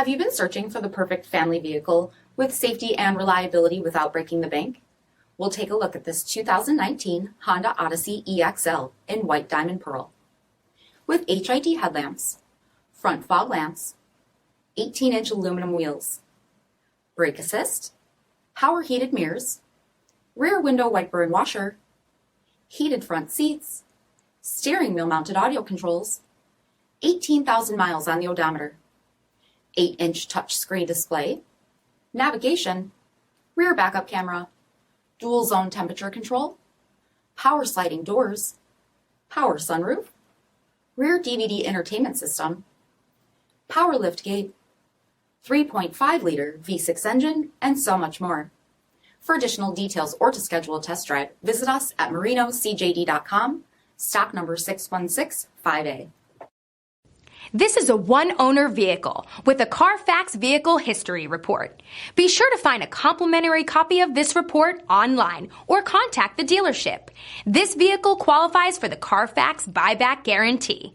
Have you been searching for the perfect family vehicle with safety and reliability without breaking the bank? We'll take a look at this 2019 Honda Odyssey EXL in white diamond pearl. With HID headlamps, front fog lamps, 18-inch aluminum wheels, brake assist, power heated mirrors, rear window wiper and washer, heated front seats, steering wheel mounted audio controls, 18,000 miles on the odometer, 8-inch touchscreen display, navigation, rear backup camera, dual zone temperature control, power sliding doors, power sunroof, rear DVD entertainment system, power liftgate, 3.5-liter V6 engine, and so much more. For additional details or to schedule a test drive, visit us at marinocjd.com, stock number 6165A. This is a one-owner vehicle with a CARFAX Vehicle History Report. Be sure to find a complimentary copy of this report online or contact the dealership. This vehicle qualifies for the CARFAX Buyback Guarantee.